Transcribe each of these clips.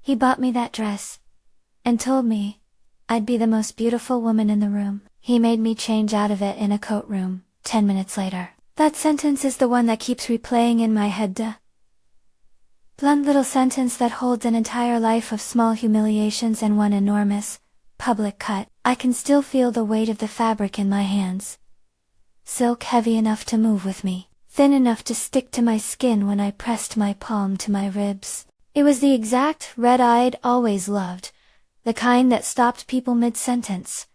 He bought me that dress and told me I'd be the most beautiful woman in the room. He made me change out of it in a coat room 10 minutes later. That sentence is the one that keeps replaying in my head. Blunt little sentence that holds an entire life of small humiliations and one enormous, public cut. I can still feel the weight of the fabric in my hands. Silk heavy enough to move with me, thin enough to stick to my skin when I pressed my palm to my ribs. It was the exact red I'd always loved, the kind that stopped people mid-sentence,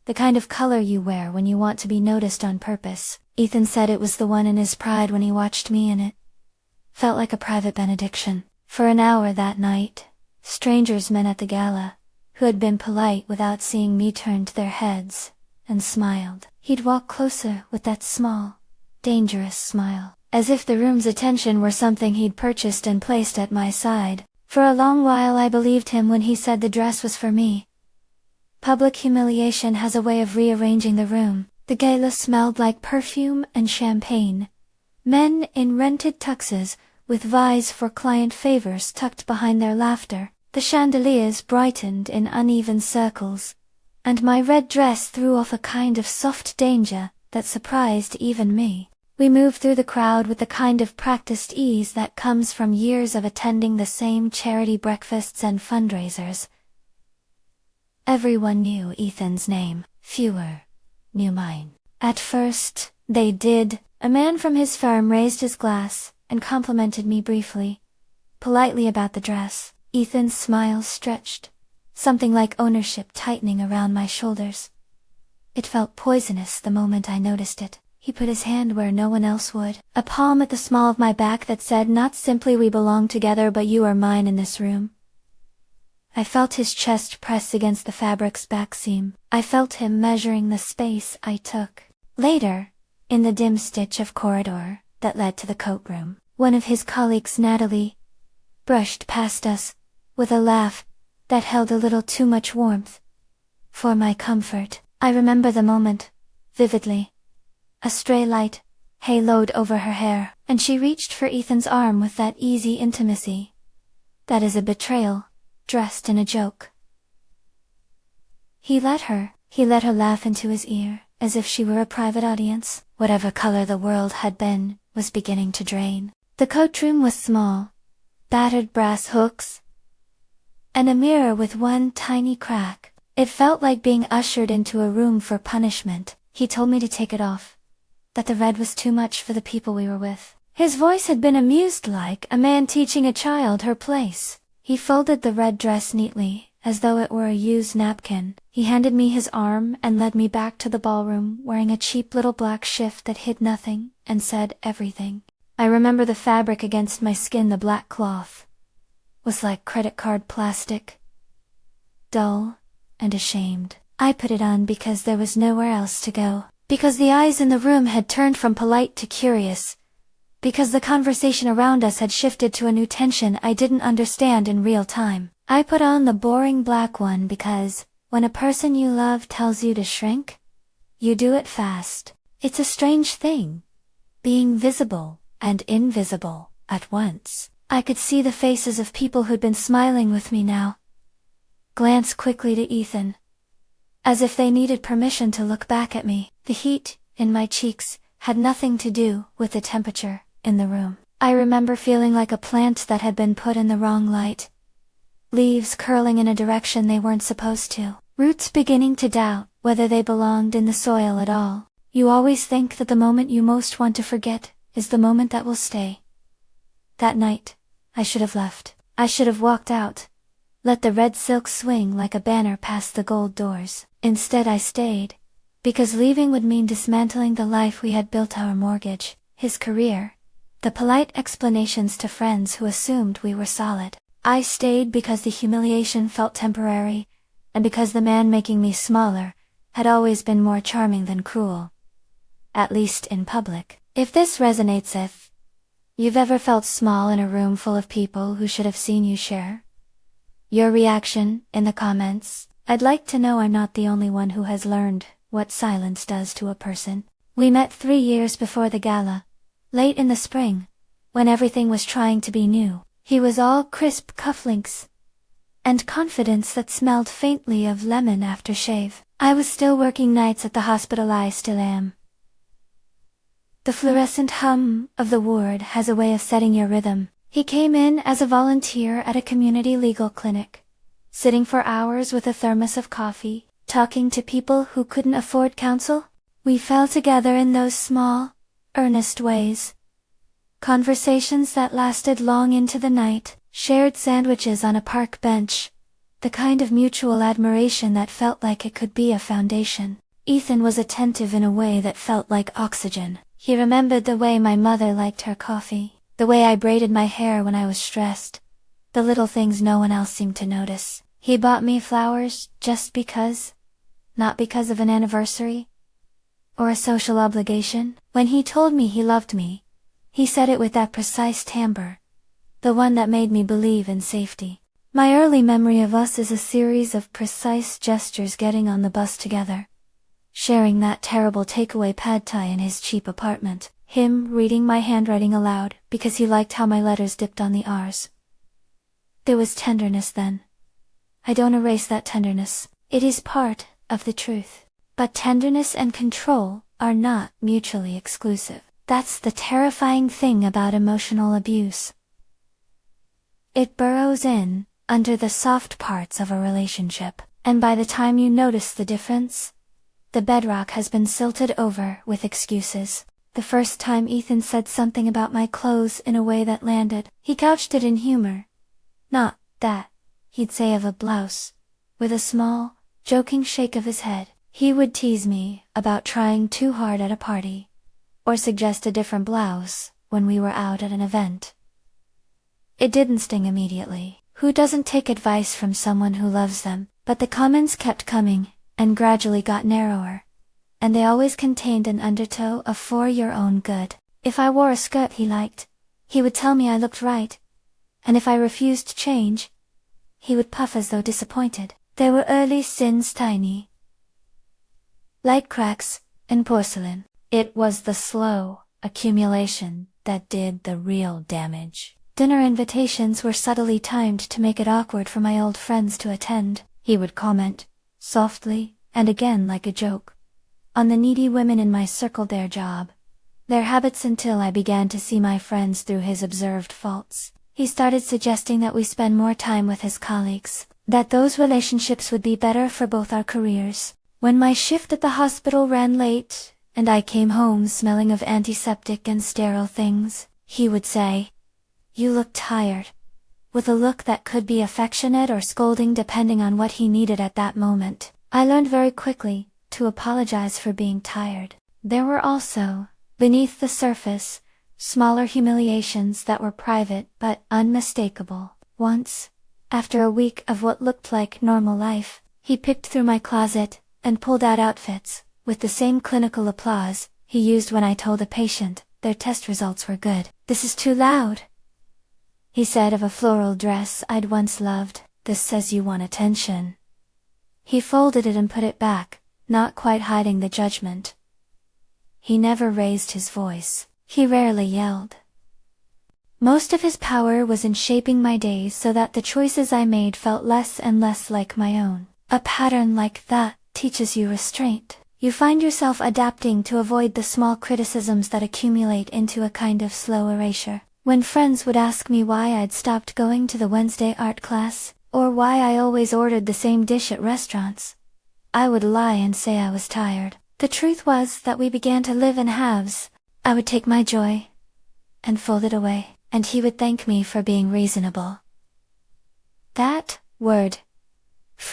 the kind of color you wear when you want to be noticed on purpose. Ethan said it was the one in his pride when he watched me in it. Felt like a private benediction. For an hour that night, strangers met at the gala, who had been polite without seeing me, turned their heads and smiled. He'd walk closer with that small, dangerous smile, as if the room's attention were something he'd purchased and placed at my side. For a long while I believed him when he said the dress was for me. Public humiliation has a way of rearranging the room. The gala smelled like perfume and champagne. Men in rented tuxes, with vies for client favors tucked behind their laughter. The chandeliers brightened in uneven circles, and my red dress threw off a kind of soft danger that surprised even me. We moved through the crowd with the kind of practiced ease that comes from years of attending the same charity breakfasts and fundraisers. Everyone knew Ethan's name. Fewer knew mine. At first, they did. A man from his firm raised his glass and complimented me briefly, politely about the dress. Ethan's smile stretched, something like ownership tightening around my shoulders. It felt poisonous the moment I noticed it. He put his hand where no one else would, a palm at the small of my back that said not simply we belong together but you are mine in this room. I felt his chest press against the fabric's back seam. I felt him measuring the space I took. Later, in the dim stitch of corridor that led to the coat room, one of his colleagues, Natalie, brushed past us, with a laugh that held a little too much warmth for my comfort. I remember the moment vividly. A stray light haloed over her hair, and she reached for Ethan's arm with that easy intimacy that is a betrayal dressed in a joke. He let her laugh into his ear, as if she were a private audience. Whatever color the world had been was beginning to drain. The coat room was small, battered brass hooks, and a mirror with one tiny crack. It felt like being ushered into a room for punishment. He told me to take it off, that the red was too much for the people we were with. His voice had been amused, like a man teaching a child her place. He folded the red dress neatly, as though it were a used napkin. He handed me his arm and led me back to the ballroom, wearing a cheap little black shift that hid nothing and said everything. I remember the fabric against my skin. The black cloth was like credit card plastic, dull and ashamed. I put it on because there was nowhere else to go, because the eyes in the room had turned from polite to curious, because the conversation around us had shifted to a new tension I didn't understand in real time. I put on the boring black one because, when a person you love tells you to shrink, you do it fast. It's a strange thing, being visible and invisible at once. I could see the faces of people who'd been smiling with me now. Glance quickly to Ethan, as if they needed permission to look back at me. The heat in my cheeks had nothing to do with the temperature in the room. I remember feeling like a plant that had been put in the wrong light. Leaves curling in a direction they weren't supposed to. Roots beginning to doubt whether they belonged in the soil at all. You always think that the moment you most want to forget is the moment that will stay. That night, I should have left. I should have walked out, let the red silk swing like a banner past the gold doors. Instead I stayed, because leaving would mean dismantling the life we had built, our mortgage, his career, the polite explanations to friends who assumed we were solid. I stayed because the humiliation felt temporary, and because the man making me smaller had always been more charming than cruel. At least in public. If this resonates, if you've ever felt small in a room full of people who should have seen you, share your reaction in the comments. I'd like to know I'm not the only one who has learned what silence does to a person. We met 3 years before the gala, late in the spring, when everything was trying to be new. He was all crisp cufflinks, and confidence that smelled faintly of lemon aftershave. I was still working nights at the hospital. I still am. The fluorescent hum of the ward has a way of setting your rhythm. He came in as a volunteer at a community legal clinic, sitting for hours with a thermos of coffee, talking to people who couldn't afford counsel. We fell together in those small, earnest ways. Conversations that lasted long into the night, shared sandwiches on a park bench, the kind of mutual admiration that felt like it could be a foundation. Ethan was attentive in a way that felt like oxygen. He remembered the way my mother liked her coffee, the way I braided my hair when I was stressed, the little things no one else seemed to notice. He bought me flowers just because, not because of an anniversary or a social obligation. When he told me he loved me, he said it with that precise timbre, the one that made me believe in safety. My early memory of us is a series of precise gestures: getting on the bus together, sharing that terrible takeaway pad thai in his cheap apartment, him reading my handwriting aloud because he liked how my letters dipped on the R's. There was tenderness then. I don't erase that tenderness. It is part of the truth. But tenderness and control are not mutually exclusive. That's the terrifying thing about emotional abuse. It burrows in under the soft parts of a relationship, and by the time you notice the difference, the bedrock has been silted over with excuses. The first time Ethan said something about my clothes in a way that landed, he couched it in humor. Not that, he'd say of a blouse, with a small, joking shake of his head. He would tease me about trying too hard at a party, or suggest a different blouse when we were out at an event. It didn't sting immediately. Who doesn't take advice from someone who loves them? But the comments kept coming, and gradually got narrower, and they always contained an undertow of "for your own good." If I wore a skirt he liked, he would tell me I looked right, and if I refused to change, he would puff as though disappointed. There were early sins, tiny, like cracks in porcelain. It was the slow accumulation that did the real damage. Dinner invitations were subtly timed to make it awkward for my old friends to attend. He would comment, softly, and again like a joke, on the needy women in my circle, their job, their habits, until I began to see my friends through his observed faults. He started suggesting that we spend more time with his colleagues, that those relationships would be better for both our careers. When my shift at the hospital ran late, and I came home smelling of antiseptic and sterile things, he would say, "You look tired," with a look that could be affectionate or scolding depending on what he needed at that moment. I learned very quickly to apologize for being tired. There were also, beneath the surface, smaller humiliations that were private but unmistakable. Once, after a week of what looked like normal life, he picked through my closet and pulled out outfits, with the same clinical applause he used when I told a patient their test results were good. "This is too loud," he said of a floral dress I'd once loved. "This says you want attention." He folded it and put it back, not quite hiding the judgment. He never raised his voice. He rarely yelled. Most of his power was in shaping my days so that the choices I made felt less and less like my own. A pattern like that teaches you restraint. You find yourself adapting to avoid the small criticisms that accumulate into a kind of slow erasure. When friends would ask me why I'd stopped going to the Wednesday art class, or why I always ordered the same dish at restaurants, I would lie and say I was tired. The truth was that we began to live in halves. I would take my joy and fold it away, and he would thank me for being reasonable. That word,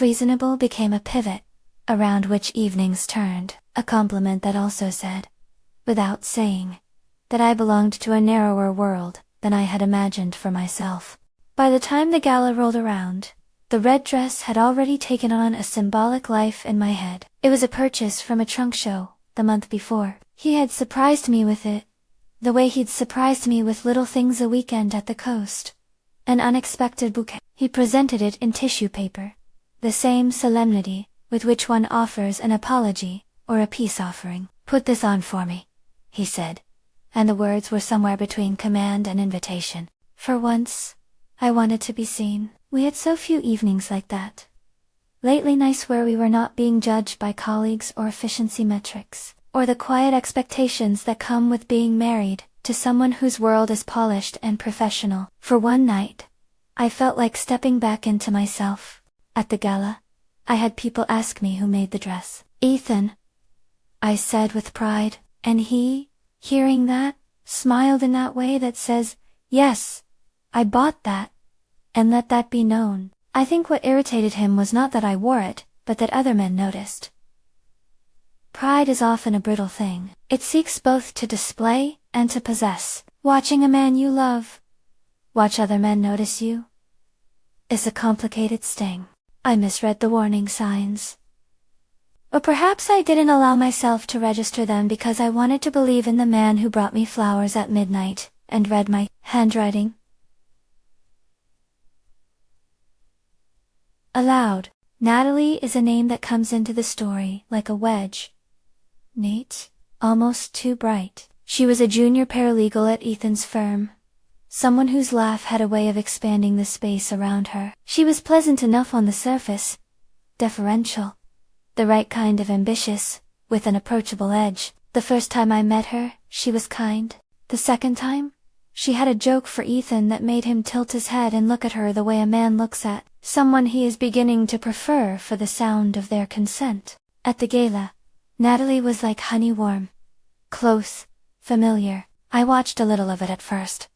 reasonable, became a pivot around which evenings turned, a compliment that also said, without saying, that I belonged to a narrower world than I had imagined for myself. By the time the gala rolled around, the red dress had already taken on a symbolic life in my head. It was a purchase from a trunk show the month before. He had surprised me with it, the way he'd surprised me with little things a weekend at the coast. An unexpected bouquet. He presented it in tissue paper, the same solemnity with which one offers an apology or a peace offering. "Put this on for me," he said, and the words were somewhere between command and invitation. For once, I wanted to be seen. We had so few evenings like that. Lately nights where we were not being judged by colleagues or efficiency metrics, or the quiet expectations that come with being married to someone whose world is polished and professional. For one night, I felt like stepping back into myself. At the gala, I had people ask me who made the dress. Ethan, I said with pride, and he, hearing that, smiled in that way that says, yes, I bought that, and let that be known. I think what irritated him was not that I wore it, but that other men noticed. Pride is often a brittle thing. It seeks both to display and to possess. Watching a man you love watch other men notice you is a complicated sting. I misread the warning signs. Or perhaps I didn't allow myself to register them because I wanted to believe in the man who brought me flowers at midnight and read my handwriting aloud. Natalie is a name that comes into the story like a wedge. Neat, almost too bright. She was a junior paralegal at Ethan's firm. Someone whose laugh had a way of expanding the space around her. She was pleasant enough on the surface. Deferential. The right kind of ambitious, with an approachable edge. The first time I met her, she was kind. The second time, she had a joke for Ethan that made him tilt his head and look at her the way a man looks at someone he is beginning to prefer for the sound of their consent. At the gala, Natalie was like honey warm. Close, familiar. I watched a little of it at first.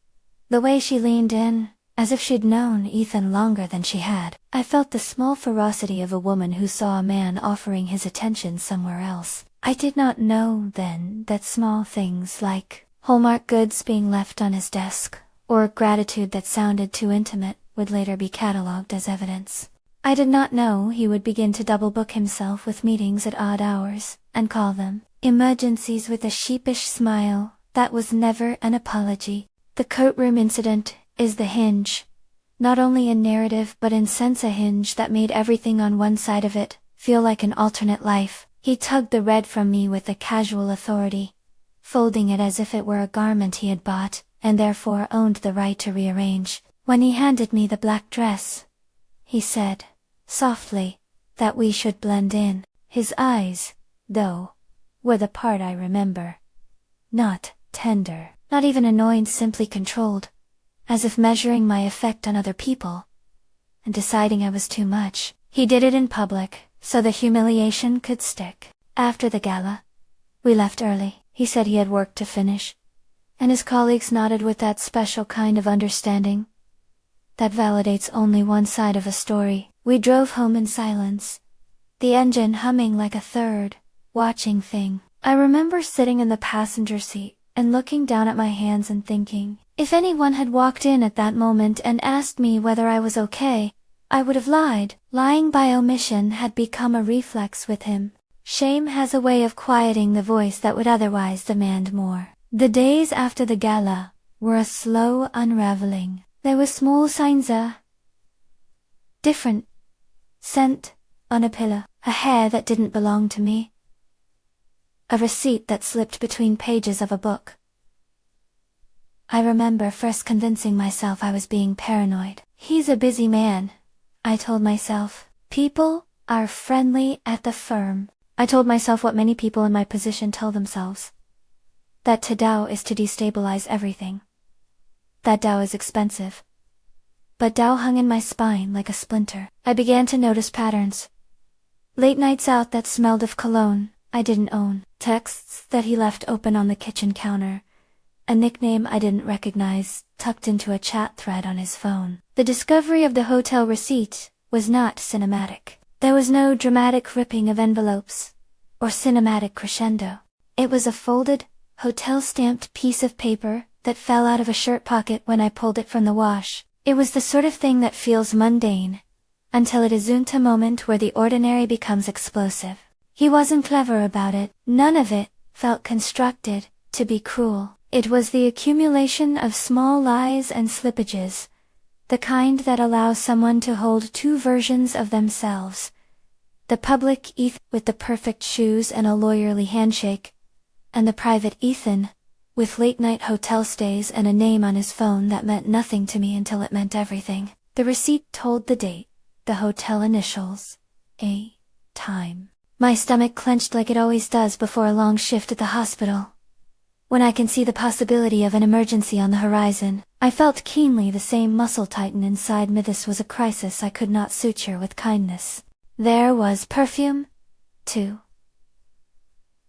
The way she leaned in, as if she'd known Ethan longer than she had. I felt the small ferocity of a woman who saw a man offering his attention somewhere else. I did not know then that small things like Hallmark goods being left on his desk, or gratitude that sounded too intimate, would later be catalogued as evidence. I did not know he would begin to double book himself with meetings at odd hours, and call them emergencies with a sheepish smile that was never an apology. The courtroom incident is the hinge, not only in narrative but in sense a hinge that made everything on one side of it feel like an alternate life. He tugged the red from me with a casual authority, folding it as if it were a garment he had bought, and therefore owned the right to rearrange. When he handed me the black dress, he said, softly, that we should blend in. His eyes, though, were the part I remember. Not tender, not even annoyed, simply controlled, as if measuring my effect on other people, and deciding I was too much. He did it in public, so the humiliation could stick. After the gala, we left early. He said he had work to finish, and his colleagues nodded with that special kind of understanding that validates only one side of a story. We drove home in silence, the engine humming like a third, watching thing. I remember sitting in the passenger seat and looking down at my hands and thinking, if anyone had walked in at that moment and asked me whether I was okay, I would have lied. Lying by omission had become a reflex with him. Shame has a way of quieting the voice that would otherwise demand more. The days after the gala were a slow unraveling. There were small signs different scent on a pillow, a hair that didn't belong to me, a receipt that slipped between pages of a book. I remember first convincing myself I was being paranoid. He's a busy man, I told myself. People are friendly at the firm. I told myself what many people in my position tell themselves. That to Dow is to destabilize everything. That Dow is expensive. But Dow hung in my spine like a splinter. I began to notice patterns. Late nights out that smelled of cologne I didn't own. Texts that he left open on the kitchen counter. A nickname I didn't recognize, tucked into a chat thread on his phone. The discovery of the hotel receipt was not cinematic. There was no dramatic ripping of envelopes, or cinematic crescendo. It was a folded, hotel-stamped piece of paper that fell out of a shirt pocket when I pulled it from the wash. It was the sort of thing that feels mundane, until it isn't a moment where the ordinary becomes explosive. He wasn't clever about it. None of it felt constructed to be cruel. It was the accumulation of small lies and slippages, the kind that allows someone to hold two versions of themselves. The public Ethan with the perfect shoes and a lawyerly handshake, and the private Ethan with late-night hotel stays and a name on his phone that meant nothing to me until it meant everything. The receipt told the date, the hotel initials, a time. My stomach clenched like it always does before a long shift at the hospital. When I can see the possibility of an emergency on the horizon, I felt keenly the same muscle tighten inside me. This was a crisis I could not suture with kindness. There was perfume, too.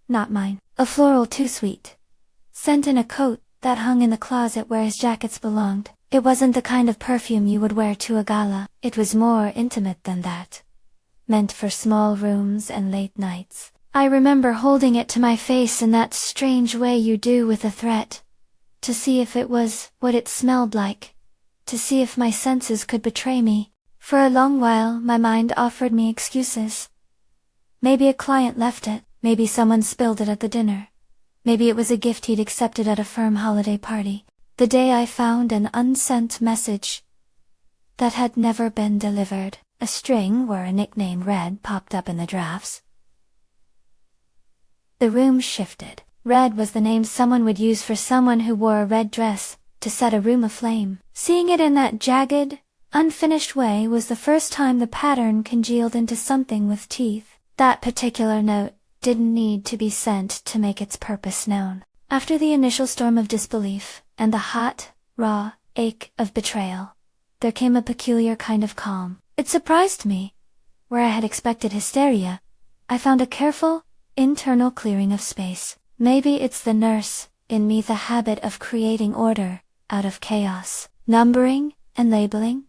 Not mine. A floral too sweet. Scent in a coat that hung in the closet where his jackets belonged. It wasn't the kind of perfume you would wear to a gala. It was more intimate than that. Meant for small rooms and late nights. I remember holding it to my face in that strange way you do with a threat. To see if it was what it smelled like. To see if my senses could betray me. For a long while my mind offered me excuses. Maybe a client left it. Maybe someone spilled it at the dinner. Maybe it was a gift he'd accepted at a firm holiday party. The day I found an unsent message that had never been delivered. A string where a nickname Red popped up in the drafts. The room shifted. Red was the name someone would use for someone who wore a red dress, to set a room aflame. Seeing it in that jagged, unfinished way was the first time the pattern congealed into something with teeth. That particular note didn't need to be sent to make its purpose known. After the initial storm of disbelief, and the hot, raw ache of betrayal, there came a peculiar kind of calm. It surprised me. Where I had expected hysteria, I found a careful, internal clearing of space. Maybe it's the nurse in me, the habit of creating order out of chaos, numbering and labeling,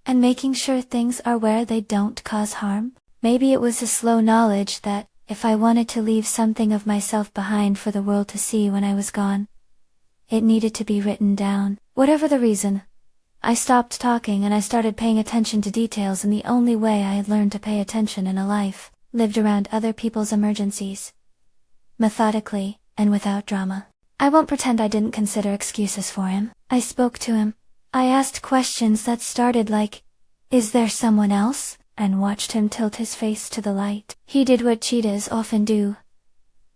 and making sure things are where they don't cause harm. Maybe it was a slow knowledge that, if I wanted to leave something of myself behind for the world to see when I was gone, it needed to be written down. Whatever the reason, I stopped talking and I started paying attention to details in the only way I had learned to pay attention in a life, lived around other people's emergencies. Methodically, and without drama. I won't pretend I didn't consider excuses for him. I spoke to him. I asked questions that started like, "Is there someone else?" and watched him tilt his face to the light. He did what cheetahs often do.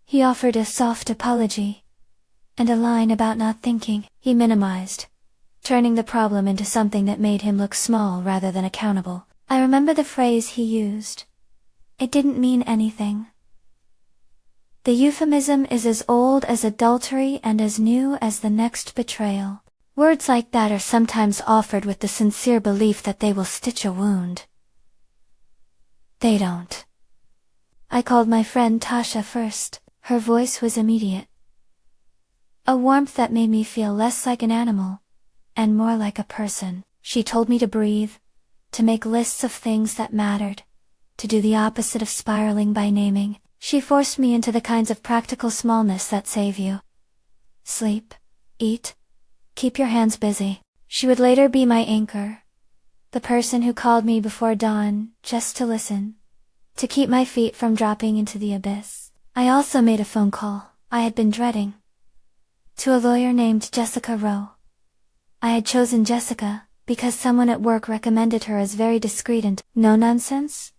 He offered a soft apology. And a line about not thinking. He minimized, turning the problem into something that made him look small rather than accountable. I remember the phrase he used. It didn't mean anything. The euphemism is as old as adultery and as new as the next betrayal. Words like that are sometimes offered with the sincere belief that they will stitch a wound. They don't. I called my friend Tasha first. Her voice was immediate. A warmth that made me feel less like an animal, and more like a person. She told me to breathe, to make lists of things that mattered, to do the opposite of spiraling by naming. She forced me into the kinds of practical smallness that save you. Sleep, eat, keep your hands busy. She would later be my anchor, the person who called me before dawn, just to listen, to keep my feet from dropping into the abyss. I also made a phone call I had been dreading, to a lawyer named Jessica Rowe. I had chosen Jessica because someone at work recommended her as very discreet and no-nonsense.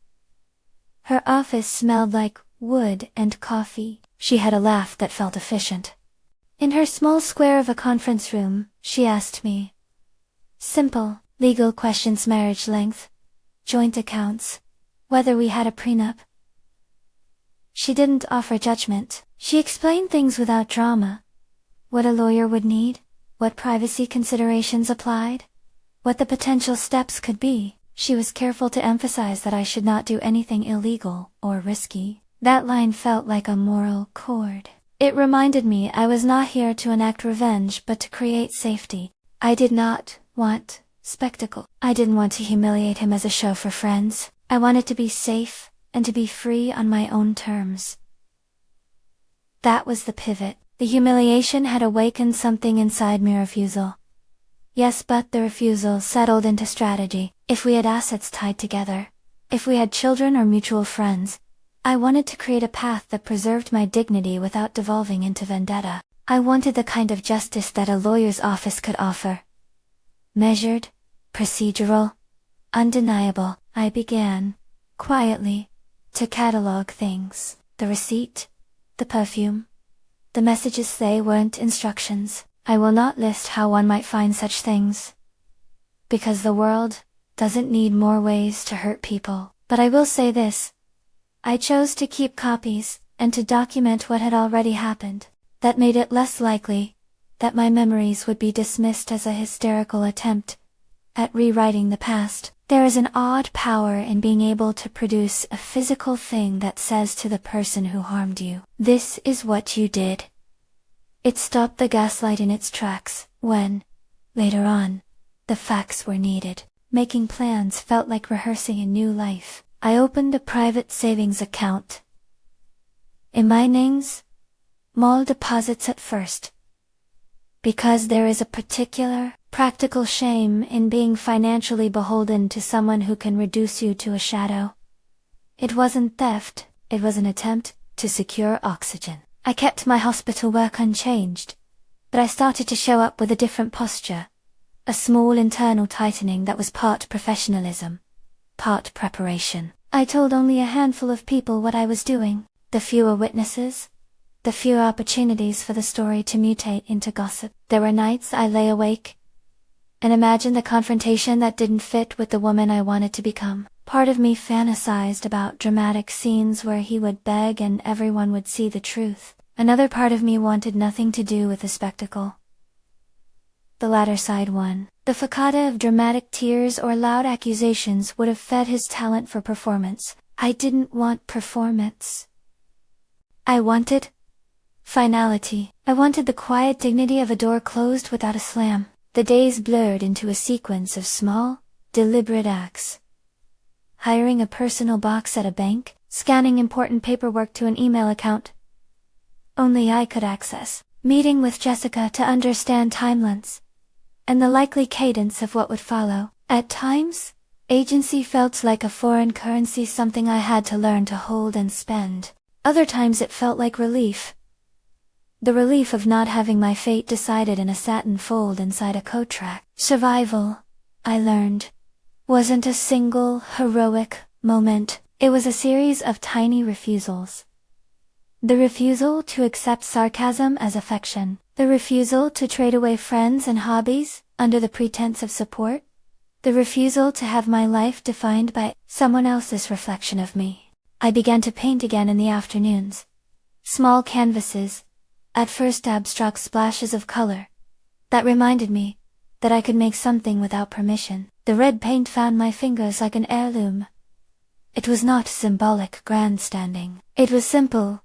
Her office smelled like wood and coffee. She had a laugh that felt efficient. In her small square of a conference room, she asked me simple, legal questions: marriage length, joint accounts, whether we had a prenup. She didn't offer judgment. She explained things without drama. What a lawyer would need, what privacy considerations applied, what the potential steps could be. She was careful to emphasize that I should not do anything illegal or risky. That line felt like a moral chord. It reminded me I was not here to enact revenge but to create safety. I did not want spectacle. I didn't want to humiliate him as a show for friends. I wanted to be safe and to be free on my own terms. That was the pivot. The humiliation had awakened something inside me. Refusal. Yes, but the refusal settled into strategy. If we had assets tied together, if we had children or mutual friends, I wanted to create a path that preserved my dignity without devolving into vendetta. I wanted the kind of justice that a lawyer's office could offer. Measured, procedural, undeniable. I began, quietly, to catalog things: the receipt, the perfume, The messages they weren't instructions. I will not list how one might find such things, because the world doesn't need more ways to hurt people. But I will say this. I chose to keep copies, and to document what had already happened. That made it less likely that my memories would be dismissed as a hysterical attempt at rewriting the past. There is an odd power in being able to produce a physical thing that says to the person who harmed you, "This is what you did." It stopped the gaslight in its tracks, when, later on, the facts were needed. Making plans felt like rehearsing a new life. I opened a private savings account. In my names, small deposits at first, because there is a particular, practical shame in being financially beholden to someone who can reduce you to a shadow. It wasn't theft, it was an attempt to secure oxygen. I kept my hospital work unchanged, but I started to show up with a different posture, a small internal tightening that was part professionalism, part preparation. I told only a handful of people what I was doing. The fewer witnesses, the fewer opportunities for the story to mutate into gossip. There were nights I lay awake and imagined the confrontation that didn't fit with the woman I wanted to become. Part of me fantasized about dramatic scenes where he would beg and everyone would see the truth. Another part of me wanted nothing to do with the spectacle. The latter side won. The facade of dramatic tears or loud accusations would have fed his talent for performance. I didn't want performance. I wanted finality. I wanted the quiet dignity of a door closed without a slam. The days blurred into a sequence of small, deliberate acts. Hiring a personal box at a bank, scanning important paperwork to an email account only I could access, meeting with Jessica to understand timelines and the likely cadence of what would follow. At times, agency felt like a foreign currency, something I had to learn to hold and spend. Other times it felt like relief. The relief of not having my fate decided in a satin fold inside a coat rack. Survival, I learned, wasn't a single, heroic moment. It was a series of tiny refusals. The refusal to accept sarcasm as affection. The refusal to trade away friends and hobbies under the pretense of support. The refusal to have my life defined by someone else's reflection of me. I began to paint again in the afternoons. Small canvases, at first abstract splashes of color, that reminded me that I could make something without permission. The red paint found my fingers like an heirloom. It was not symbolic grandstanding. It was simple,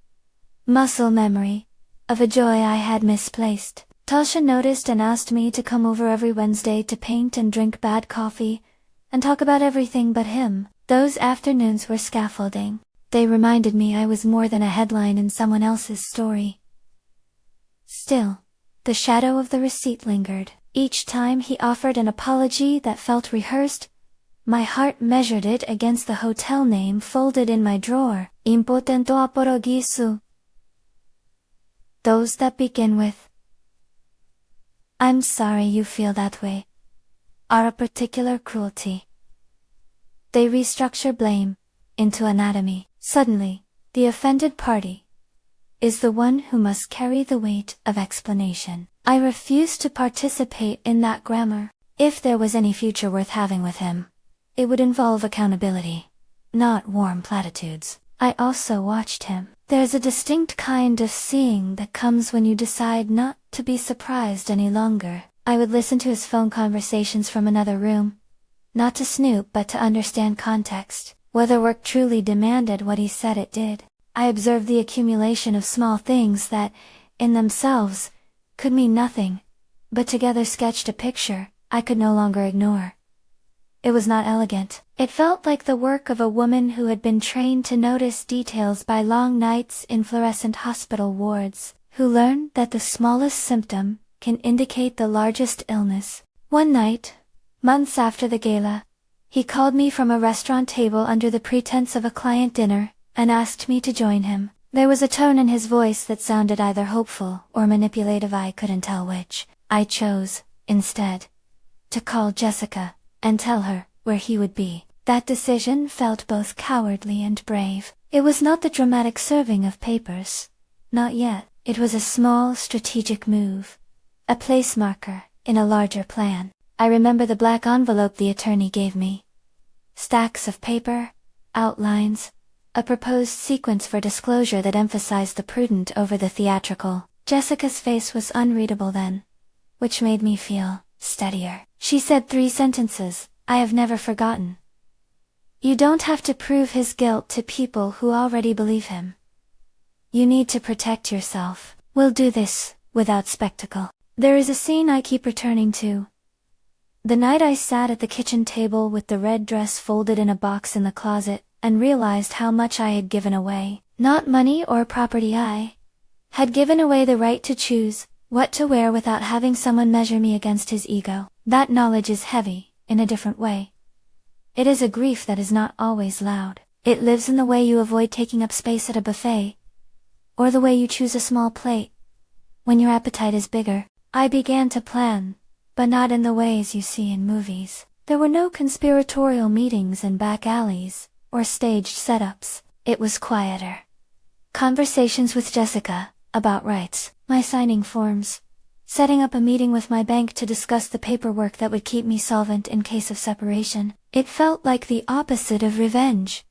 muscle memory of a joy I had misplaced. Tasha noticed and asked me to come over every Wednesday to paint and drink bad coffee and talk about everything but him. Those afternoons were scaffolding. They reminded me I was more than a headline in someone else's story. Still, the shadow of the receipt lingered. Each time he offered an apology that felt rehearsed, my heart measured it against the hotel name folded in my drawer. Impotento apologisu. Those that begin with "I'm sorry you feel that way," are a particular cruelty. They restructure blame into anatomy. Suddenly, the offended party is the one who must carry the weight of explanation. I refused to participate in that grammar. If there was any future worth having with him, it would involve accountability, not warm platitudes. I also watched him. There's a distinct kind of seeing that comes when you decide not to be surprised any longer. I would listen to his phone conversations from another room, not to snoop but to understand context, whether work truly demanded what he said it did. I observed the accumulation of small things that, in themselves, could mean nothing, but together sketched a picture I could no longer ignore. It was not elegant. It felt like the work of a woman who had been trained to notice details by long nights in fluorescent hospital wards, who learned that the smallest symptom can indicate the largest illness. One night, months after the gala, he called me from a restaurant table under the pretense of a client dinner, and asked me to join him. There was a tone in his voice that sounded either hopeful or manipulative. I couldn't tell which. I chose, instead, to call Jessica and tell her where he would be. That decision felt both cowardly and brave. It was not the dramatic serving of papers. Not yet. It was a small, strategic move. A place marker, in a larger plan. I remember the black envelope the attorney gave me. Stacks of paper, outlines, a proposed sequence for disclosure that emphasized the prudent over the theatrical. Jessica's face was unreadable then, which made me feel steadier. She said 3 sentences I have never forgotten. You don't have to prove his guilt to people who already believe him. You need to protect yourself. We'll do this without spectacle. There is a scene I keep returning to. The night I sat at the kitchen table with the red dress folded in a box in the closet, and realized how much I had given away. Not money or property, I had given away the right to choose what to wear without having someone measure me against his ego. That knowledge is heavy, in a different way. It is a grief that is not always loud. It lives in the way you avoid taking up space at a buffet, or the way you choose a small plate when your appetite is bigger. I began to plan, but not in the ways you see in movies. There were no conspiratorial meetings in back alleys, or staged setups. It was quieter. Conversations with Jessica, about rights, my signing forms, setting up a meeting with my bank to discuss the paperwork that would keep me solvent in case of separation. It felt like the opposite of revenge.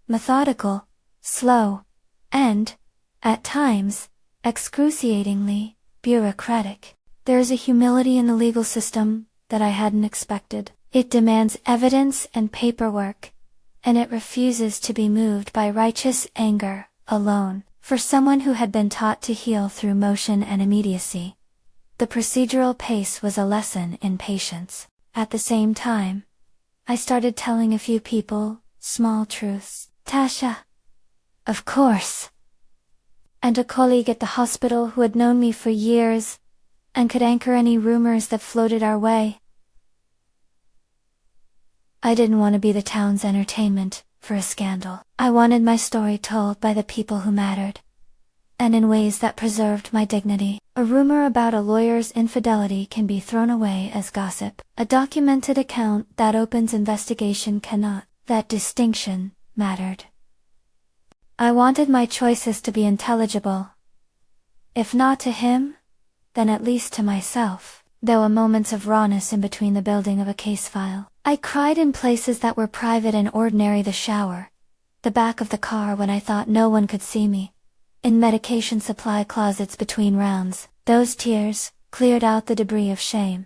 Methodical, slow, and, at times, excruciatingly, bureaucratic. There is a humility in the legal system that I hadn't expected. It demands evidence and paperwork, and it refuses to be moved by righteous anger alone. For someone who had been taught to heal through motion and immediacy, the procedural pace was a lesson in patience. At the same time, I started telling a few people small truths. Tasha, of course, and a colleague at the hospital who had known me for years and could anchor any rumors that floated our way. I didn't want to be the town's entertainment for a scandal. I wanted my story told by the people who mattered, and in ways that preserved my dignity. A rumor about a lawyer's infidelity can be thrown away as gossip. A documented account that opens investigation cannot. That distinction mattered. I wanted my choices to be intelligible. If not to him, then at least to myself. There were moments of rawness in between the building of a case file. I cried in places that were private and ordinary: the shower, the back of the car when I thought no one could see me, in medication supply closets between rounds. Those tears cleared out the debris of shame,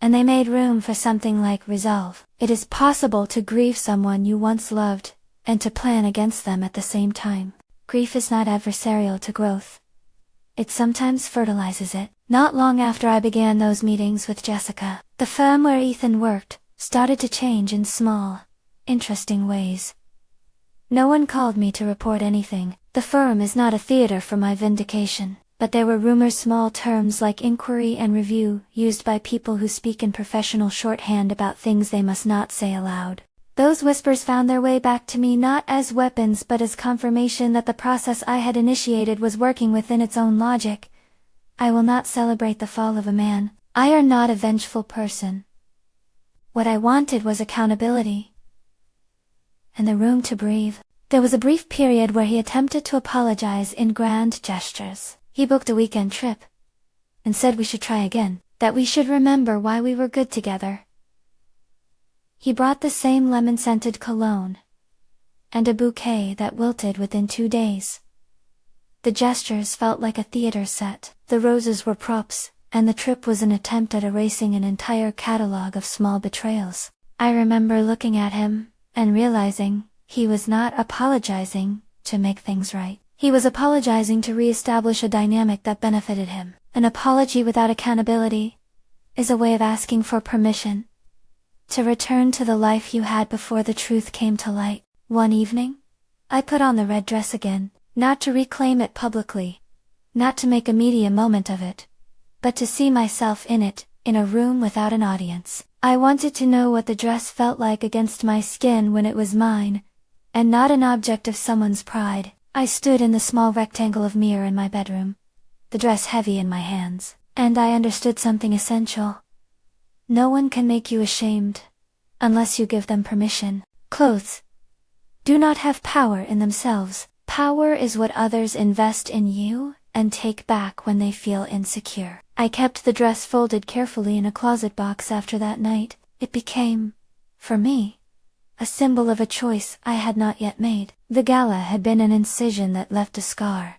and they made room for something like resolve. It is possible to grieve someone you once loved, and to plan against them at the same time. Grief is not adversarial to growth. It sometimes fertilizes it. Not long after I began those meetings with Jessica, the firm where Ethan worked started to change in small, interesting ways. No one called me to report anything. The firm is not a theater for my vindication, but there were rumors, small terms like inquiry and review, used by people who speak in professional shorthand about things they must not say aloud. Those whispers found their way back to me not as weapons but as confirmation that the process I had initiated was working within its own logic. I will not celebrate the fall of a man. I am not a vengeful person. What I wanted was accountability, and the room to breathe. There was a brief period where he attempted to apologize in grand gestures. He booked a weekend trip, and said we should try again, that we should remember why we were good together. He brought the same lemon-scented cologne, and a bouquet that wilted within 2 days. The gestures felt like a theater set. The roses were props, and the trip was an attempt at erasing an entire catalog of small betrayals. I remember looking at him, and realizing he was not apologizing to make things right. He was apologizing to re-establish a dynamic that benefited him. An apology without accountability is a way of asking for permission to return to the life you had before the truth came to light. One evening, I put on the red dress again, not to reclaim it publicly, not to make a media moment of it, but to see myself in it, in a room without an audience. I wanted to know what the dress felt like against my skin when it was mine, and not an object of someone's pride. I stood in the small rectangle of mirror in my bedroom, the dress heavy in my hands, and I understood something essential. No one can make you ashamed, unless you give them permission. Clothes do not have power in themselves. Power is what others invest in you, and take back when they feel insecure. I kept the dress folded carefully in a closet box after that night. It became, for me, a symbol of a choice I had not yet made. The gala had been an incision that left a scar,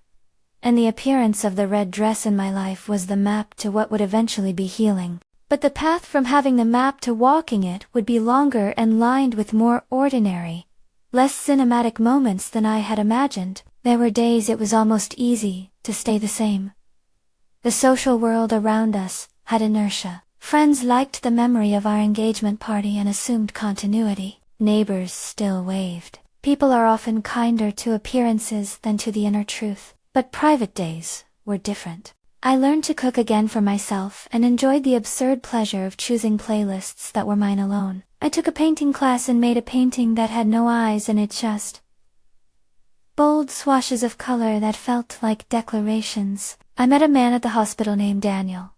and the appearance of the red dress in my life was the map to what would eventually be healing. But the path from having the map to walking it would be longer and lined with more ordinary, less cinematic moments than I had imagined. There were days it was almost easy to stay the same. The social world around us had inertia. Friends liked the memory of our engagement party and assumed continuity. Neighbors still waved. People are often kinder to appearances than to the inner truth. But private days were different. I learned to cook again for myself and enjoyed the absurd pleasure of choosing playlists that were mine alone. I took a painting class and made a painting that had no eyes in its chest. Bold swashes of color that felt like declarations. I met a man at the hospital named Daniel.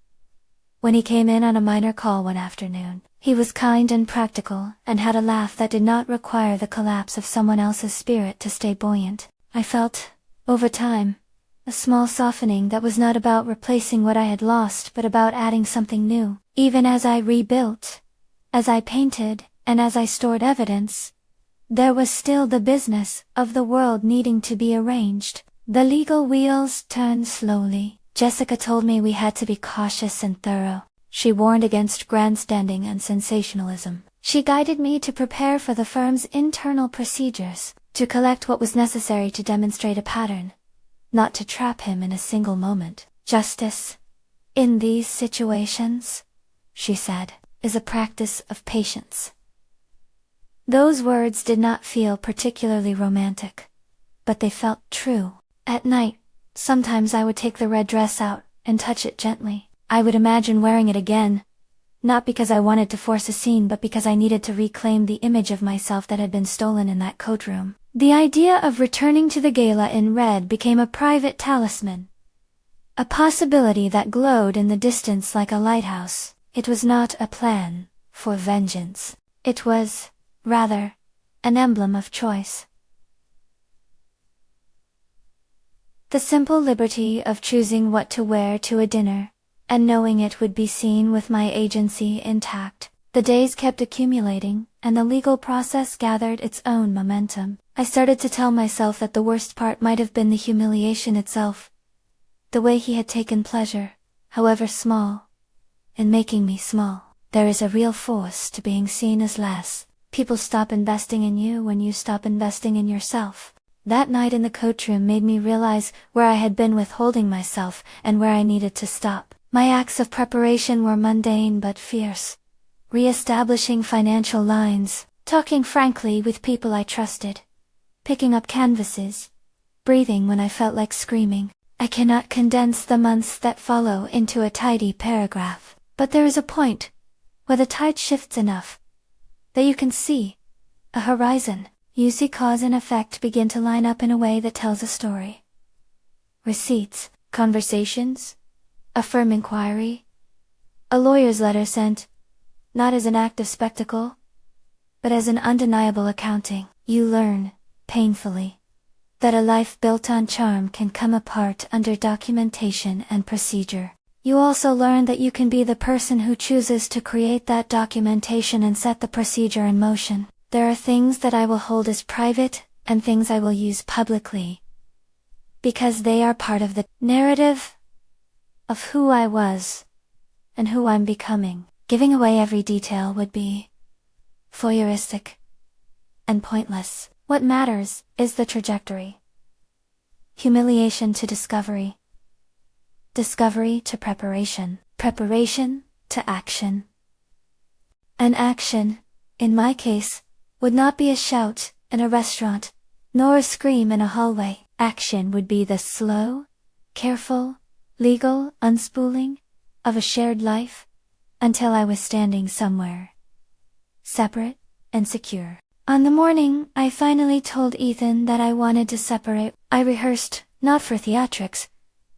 When he came in on a minor call one afternoon, he was kind and practical, and had a laugh that did not require the collapse of someone else's spirit to stay buoyant. I felt, over time, a small softening that was not about replacing what I had lost but about adding something new. Even as I rebuilt, as I painted, and as I stored evidence, there was still the business of the world needing to be arranged. The legal wheels turned slowly. Jessica told me we had to be cautious and thorough. She warned against grandstanding and sensationalism. She guided me to prepare for the firm's internal procedures, to collect what was necessary to demonstrate a pattern, not to trap him in a single moment. Justice, in these situations, she said, is a practice of patience. Those words did not feel particularly romantic, but they felt true. At night, sometimes I would take the red dress out and touch it gently. I would imagine wearing it again, not because I wanted to force a scene but because I needed to reclaim the image of myself that had been stolen in that coat room. The idea of returning to the gala in red became a private talisman, a possibility that glowed in the distance like a lighthouse. It was not a plan for vengeance. It was, rather, an emblem of choice. The simple liberty of choosing what to wear to a dinner, and knowing it would be seen with my agency intact. The days kept accumulating, and the legal process gathered its own momentum. I started to tell myself that the worst part might have been the humiliation itself. The way he had taken pleasure, however small, in making me small. There is a real force to being seen as less. People stop investing in you when you stop investing in yourself. That night in the coach room made me realize where I had been withholding myself and where I needed to stop. My acts of preparation were mundane but fierce. Re-establishing financial lines, talking frankly with people I trusted, picking up canvases, breathing when I felt like screaming. I cannot condense the months that follow into a tidy paragraph, but there is a point where the tide shifts enough that you can see a horizon. You see cause and effect begin to line up in a way that tells a story. Receipts, conversations, a firm inquiry, a lawyer's letter sent, not as an act of spectacle, but as an undeniable accounting. You learn, painfully, that a life built on charm can come apart under documentation and procedure. You also learn that you can be the person who chooses to create that documentation and set the procedure in motion. There are things that I will hold as private, and things I will use publicly, because they are part of the narrative of who I was, and who I'm becoming. Giving away every detail would be voyeuristic and pointless. What matters is the trajectory. Humiliation to discovery. Discovery to preparation. Preparation to action. An action, in my case, would not be a shout in a restaurant, nor a scream in a hallway. Action would be the slow, careful, legal unspooling of a shared life, until I was standing somewhere, separate and secure. On the morning I finally told Ethan that I wanted to separate, I rehearsed, not for theatrics,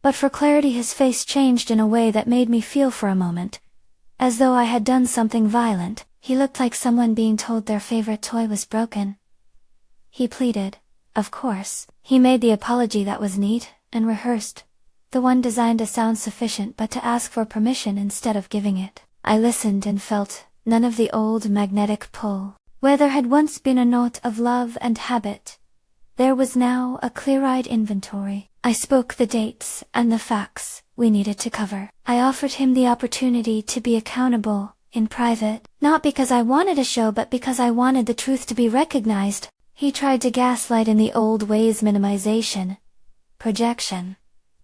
but for clarity. His face changed in a way that made me feel for a moment, as though I had done something violent. He looked like someone being told their favorite toy was broken. He pleaded, of course. He made the apology that was neat and rehearsed, the one designed to sound sufficient but to ask for permission instead of giving it. I listened and felt none of the old magnetic pull. Where there had once been a note of love and habit, there was now a clear-eyed inventory. I spoke the dates and the facts we needed to cover. I offered him the opportunity to be accountable in private, not because I wanted a show but because I wanted the truth to be recognized. He tried to gaslight in the old ways: minimization, projection,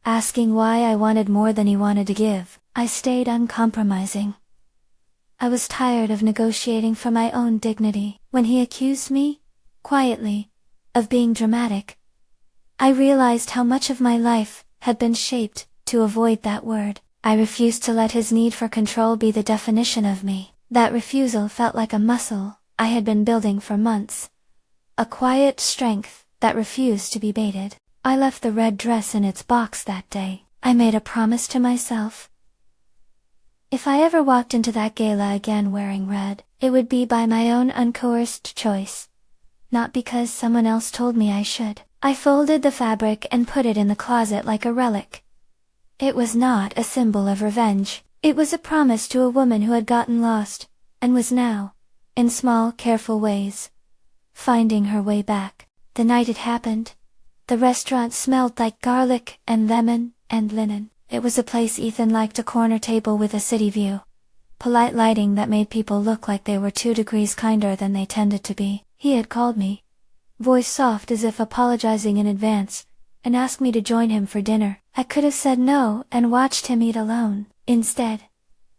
asking why I wanted more than he wanted to give. I stayed uncompromising. I was tired of negotiating for my own dignity. When he accused me, quietly, of being dramatic, I realized how much of my life had been shaped to avoid that word. I refused to let his need for control be the definition of me. That refusal felt like a muscle I had been building for months. A quiet strength that refused to be baited. I left the red dress in its box that day. I made a promise to myself. If I ever walked into that gala again wearing red, it would be by my own uncoerced choice, not because someone else told me I should. I folded the fabric and put it in the closet like a relic. It was not a symbol of revenge. It was a promise to a woman who had gotten lost, and was now, in small, careful ways, finding her way back. The night it happened, the restaurant smelled like garlic and lemon and linen. It was a place Ethan liked, a corner table with a city view. Polite lighting that made people look like they were 2 degrees kinder than they tended to be. He had called me, voice soft as if apologizing in advance, and asked me to join him for dinner. I could have said no and watched him eat alone. Instead,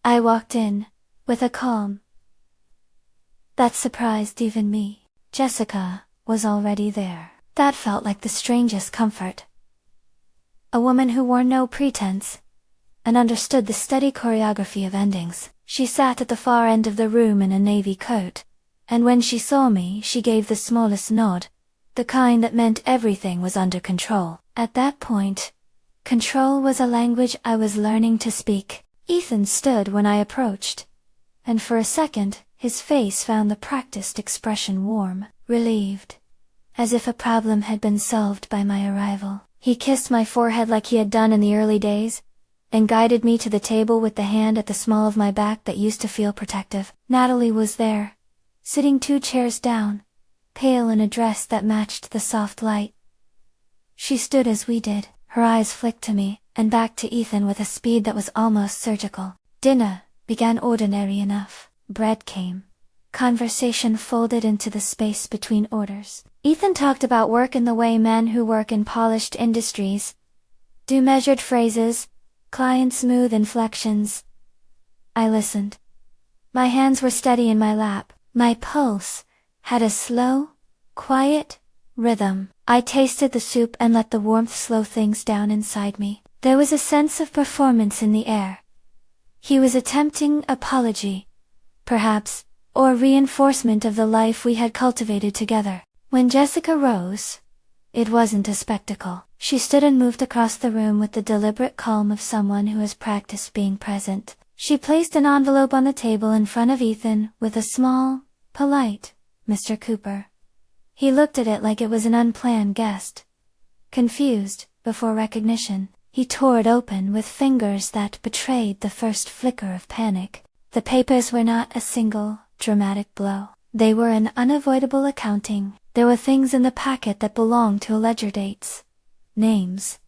I walked in, with a calm that surprised even me. Jessica was already there. That felt like the strangest comfort. A woman who wore no pretense, and understood the steady choreography of endings. She sat at the far end of the room in a navy coat, and when she saw me she gave the smallest nod, the kind that meant everything was under control. At that point, control was a language I was learning to speak. Ethan stood when I approached, and for a second, his face found the practiced expression warm, relieved, as if a problem had been solved by my arrival. He kissed my forehead like he had done in the early days, and guided me to the table with the hand at the small of my back that used to feel protective. Natalie was there, sitting 2 chairs down, pale in a dress that matched the soft light. She stood as we did, her eyes flicked to me, and back to Ethan with a speed that was almost surgical. Dinner began ordinary enough. Bread came. Conversation folded into the space between orders. Ethan talked about work in the way men who work in polished industries do: measured phrases, client smooth inflections. I listened. My hands were steady in my lap. My pulse had a slow, quiet rhythm. I tasted the soup and let the warmth slow things down inside me. There was a sense of performance in the air. He was attempting apology, perhaps, or reinforcement of the life we had cultivated together. When Jessica rose, it wasn't a spectacle. She stood and moved across the room with the deliberate calm of someone who has practiced being present. She placed an envelope on the table in front of Ethan with a small, polite, "Mr. Cooper." He looked at it like it was an unplanned guest. Confused, before recognition, he tore it open with fingers that betrayed the first flicker of panic. The papers were not a single, dramatic blow. They were an unavoidable accounting. There were things in the packet that belonged to ledger dates, names,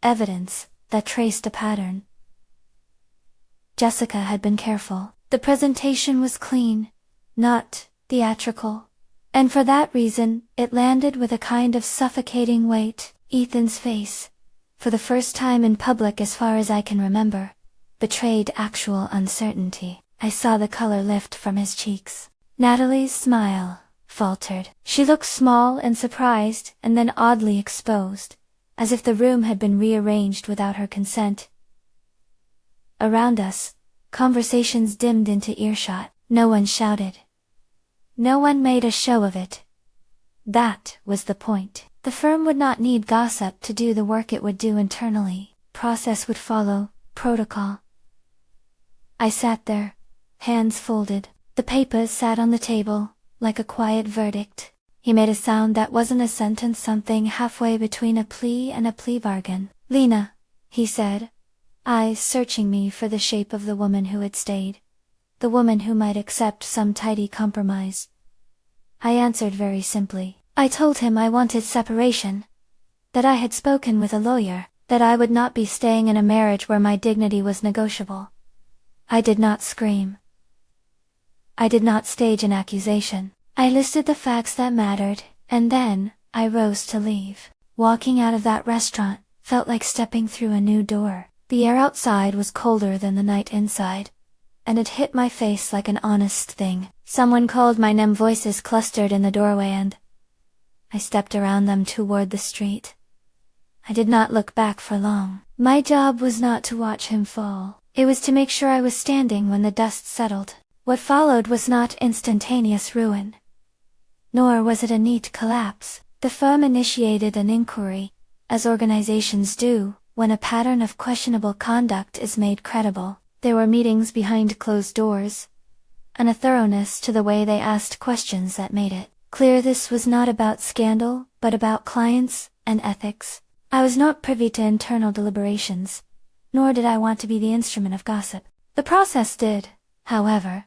evidence that traced a pattern. Jessica had been careful. The presentation was clean, not theatrical, and for that reason, it landed with a kind of suffocating weight. Ethan's face, for the first time in public as far as I can remember, betrayed actual uncertainty. I saw the color lift from his cheeks. Natalie's smile faltered. She looked small and surprised, and then oddly exposed, as if the room had been rearranged without her consent. Around us, conversations dimmed into earshot. No one shouted. No one made a show of it. That was the point. The firm would not need gossip to do the work it would do internally. Process would follow, protocol. I sat there, hands folded. The papers sat on the table, like a quiet verdict. He made a sound that wasn't a sentence, something halfway between a plea and a plea bargain. "Lena," he said, eyes searching me for the shape of the woman who had stayed. The woman who might accept some tidy compromise. I answered very simply. I told him I wanted separation. That I had spoken with a lawyer, that I would not be staying in a marriage where my dignity was negotiable. I did not scream. I did not stage an accusation. I listed the facts that mattered, and then, I rose to leave. Walking out of that restaurant felt like stepping through a new door. The air outside was colder than the night inside, and it hit my face like an honest thing. Someone called my name. Voices clustered in the doorway and I stepped around them toward the street. I did not look back for long. My job was not to watch him fall. It was to make sure I was standing when the dust settled. What followed was not instantaneous ruin. Nor was it a neat collapse. The firm initiated an inquiry, as organizations do, when a pattern of questionable conduct is made credible. There were meetings behind closed doors, and a thoroughness to the way they asked questions that made it clear this was not about scandal, but about clients and ethics. I was not privy to internal deliberations, nor did I want to be the instrument of gossip. The process did, however,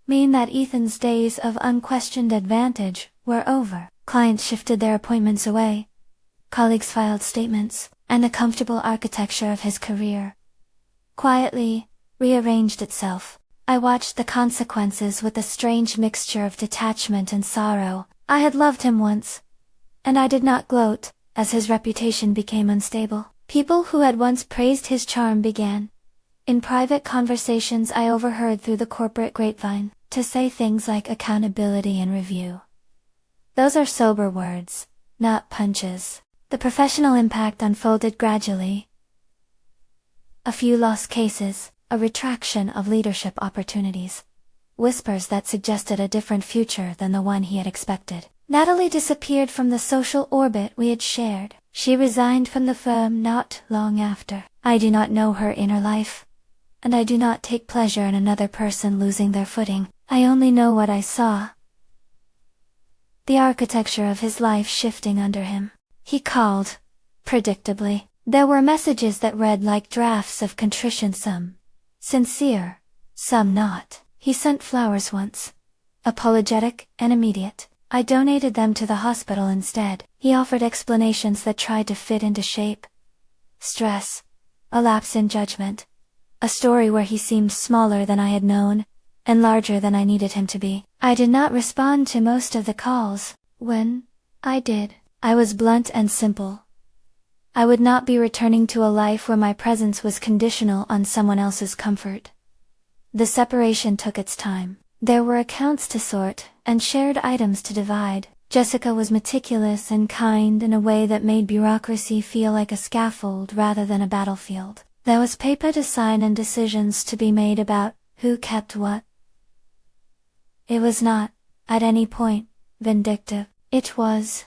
mean that Ethan's days of unquestioned advantage were over. Clients shifted their appointments away, colleagues filed statements, and the comfortable architecture of his career quietly rearranged itself. I watched the consequences with a strange mixture of detachment and sorrow. I had loved him once, and I did not gloat, as his reputation became unstable. People who had once praised his charm began, in private conversations I overheard through the corporate grapevine, to say things like accountability and review. Those are sober words, not punches. The professional impact unfolded gradually. A few lost cases, a retraction of leadership opportunities, whispers that suggested a different future than the one he had expected. Natalie disappeared from the social orbit we had shared. She resigned from the firm not long after. I do not know her inner life, and I do not take pleasure in another person losing their footing. I only know what I saw. The architecture of his life shifting under him. He called, predictably. There were messages that read like drafts of contrition, some sincere, some not. He sent flowers once, apologetic and immediate. I donated them to the hospital instead. He offered explanations that tried to fit into shape. Stress, a lapse in judgment, a story where he seemed smaller than I had known, and larger than I needed him to be. I did not respond to most of the calls. When I did, I was blunt and simple. I would not be returning to a life where my presence was conditional on someone else's comfort. The separation took its time. There were accounts to sort, and shared items to divide. Jessica was meticulous and kind in a way that made bureaucracy feel like a scaffold rather than a battlefield. There was paper to sign and decisions to be made about who kept what. It was not, at any point, vindictive. It was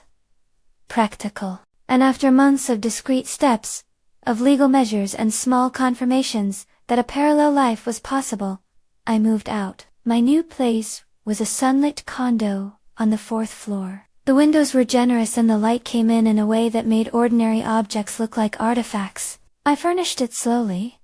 practical. And after months of discrete steps, of legal measures and small confirmations that a parallel life was possible, I moved out. My new place was a sunlit condo on the 4th floor. The windows were generous and the light came in a way that made ordinary objects look like artifacts. I furnished it slowly.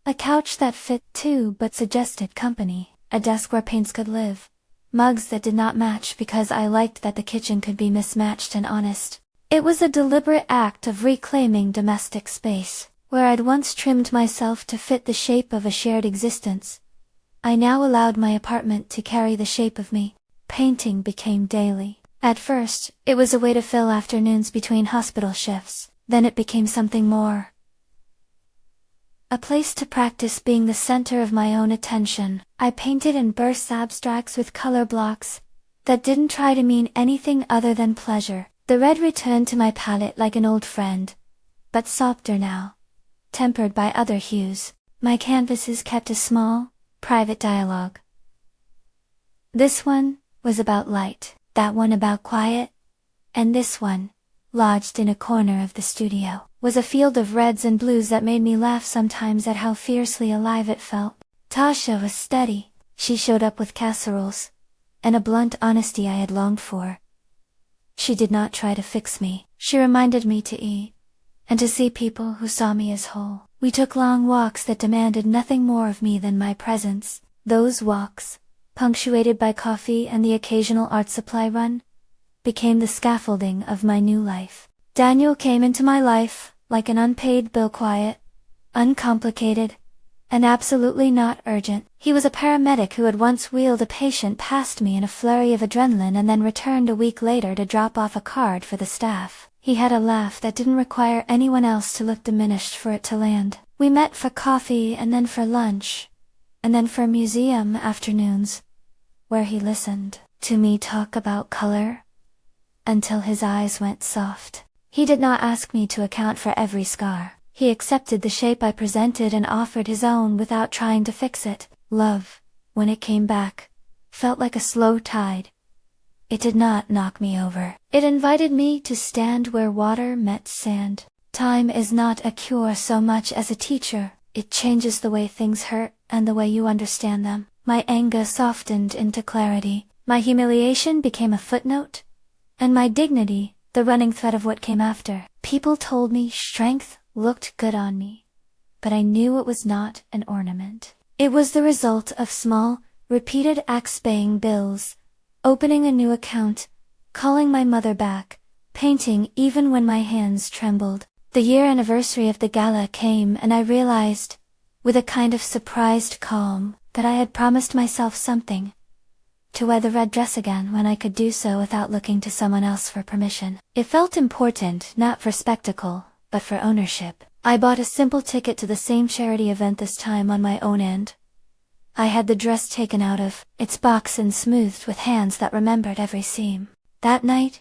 A couch that fit too but suggested company, a desk where paints could live, mugs that did not match because I liked that the kitchen could be mismatched and honest. It was a deliberate act of reclaiming domestic space. Where I'd once trimmed myself to fit the shape of a shared existence, I now allowed my apartment to carry the shape of me. Painting became daily. At first, it was a way to fill afternoons between hospital shifts. Then it became something more. A place to practice being the center of my own attention. I painted in bursts abstracts with color blocks that didn't try to mean anything other than pleasure. The red returned to my palette like an old friend, but softer now, tempered by other hues. My canvases kept a small, private dialogue. This one was about light, that one about quiet, and this one, lodged in a corner of the studio, was a field of reds and blues that made me laugh sometimes at how fiercely alive it felt. Tasha was steady. She showed up with casseroles, and a blunt honesty I had longed for. She did not try to fix me. She reminded me to eat, and to see people who saw me as whole. We took long walks that demanded nothing more of me than my presence. Those walks, punctuated by coffee and the occasional art supply run, became the scaffolding of my new life. Daniel came into my life like an unpaid bill, quiet, uncomplicated, and absolutely not urgent. He was a paramedic who had once wheeled a patient past me in a flurry of adrenaline and then returned a week later to drop off a card for the staff. He had a laugh that didn't require anyone else to look diminished for it to land. We met for coffee and then for lunch, and then for museum afternoons, where he listened to me talk about color until his eyes went soft. He did not ask me to account for every scar. He accepted the shape I presented and offered his own without trying to fix it. Love, when it came back, felt like a slow tide. It did not knock me over. It invited me to stand where water met sand. Time is not a cure so much as a teacher. It changes the way things hurt and the way you understand them. My anger softened into clarity. My humiliation became a footnote, and my dignity, the running thread of what came after. People told me strength looked good on me, but I knew it was not an ornament. It was the result of small, repeated acts: paying bills, opening a new account, calling my mother back, painting even when my hands trembled. The year anniversary of the gala came and I realized, with a kind of surprised calm, that I had promised myself something: to wear the red dress again when I could do so without looking to someone else for permission. It felt important, not for spectacle, but for ownership. I bought a simple ticket to the same charity event, this time on my own end. I had the dress taken out of its box and smoothed with hands that remembered every seam. That night,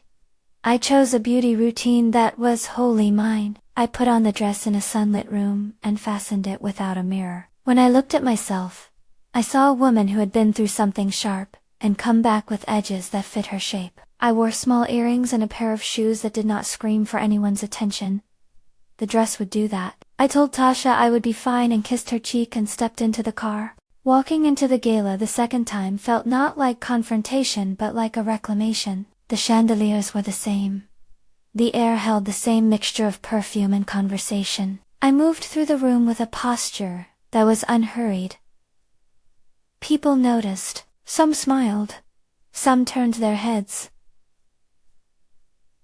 I chose a beauty routine that was wholly mine. I put on the dress in a sunlit room and fastened it without a mirror. When I looked at myself, I saw a woman who had been through something sharp and come back with edges that fit her shape. I wore small earrings and a pair of shoes that did not scream for anyone's attention. The dress would do that. I told Tasha I would be fine and kissed her cheek and stepped into the car. Walking into the gala the second time felt not like confrontation but like a reclamation. The chandeliers were the same. The air held the same mixture of perfume and conversation. I moved through the room with a posture that was unhurried. People noticed. Some smiled. Some turned their heads.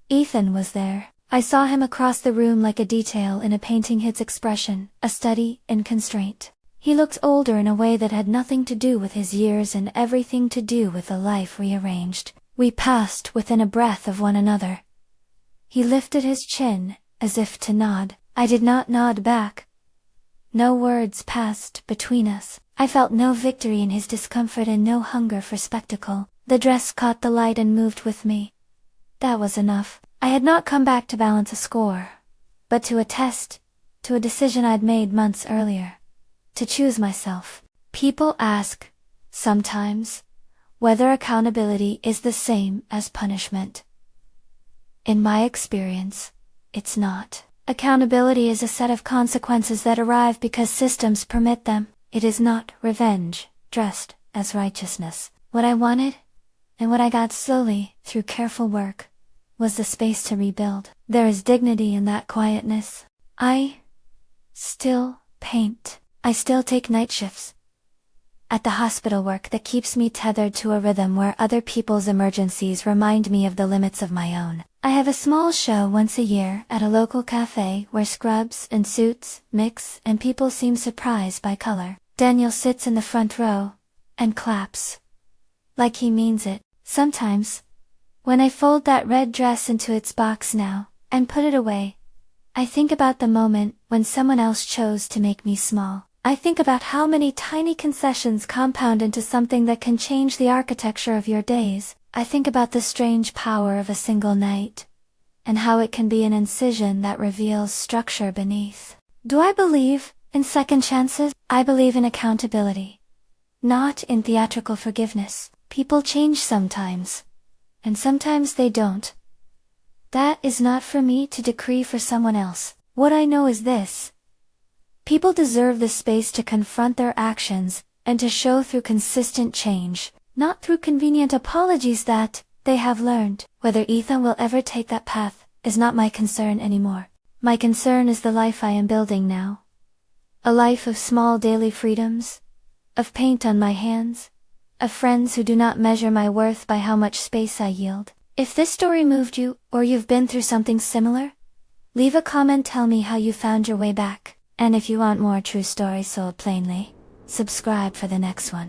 Ethan was there. I saw him across the room like a detail in a painting, his expression, a study in constraint. He looked older in a way that had nothing to do with his years and everything to do with the life rearranged. We passed within a breath of one another. He lifted his chin, as if to nod. I did not nod back. No words passed between us. I felt no victory in his discomfort and no hunger for spectacle. The dress caught the light and moved with me. That was enough. I had not come back to balance a score, but to attest to a decision I'd made months earlier. To choose myself. People ask, sometimes, whether accountability is the same as punishment. In my experience, it's not. Accountability is a set of consequences that arrive because systems permit them. It is not revenge, dressed as righteousness. What I wanted, and what I got slowly, through careful work, was the space to rebuild. There is dignity in that quietness. I still paint. I still take night shifts. At the hospital, work that keeps me tethered to a rhythm where other people's emergencies remind me of the limits of my own. I have a small show once a year at a local cafe where scrubs and suits mix and people seem surprised by color. Daniel sits in the front row and claps, like he means it. Sometimes, when I fold that red dress into its box now, and put it away, I think about the moment when someone else chose to make me small. I think about how many tiny concessions compound into something that can change the architecture of your days. I think about the strange power of a single night, and how it can be an incision that reveals structure beneath. Do I believe in second chances? I believe in accountability, not in theatrical forgiveness. People change sometimes, and sometimes they don't. That is not for me to decree for someone else. What I know is this: people deserve the space to confront their actions, and to show through consistent change, not through convenient apologies that they have learned. Whether Ethan will ever take that path is not my concern anymore. My concern is the life I am building now. A life of small daily freedoms, of paint on my hands, of friends who do not measure my worth by how much space I yield. If this story moved you, or you've been through something similar, leave a comment, tell me how you found your way back. And if you want more true stories sold plainly, subscribe for the next one.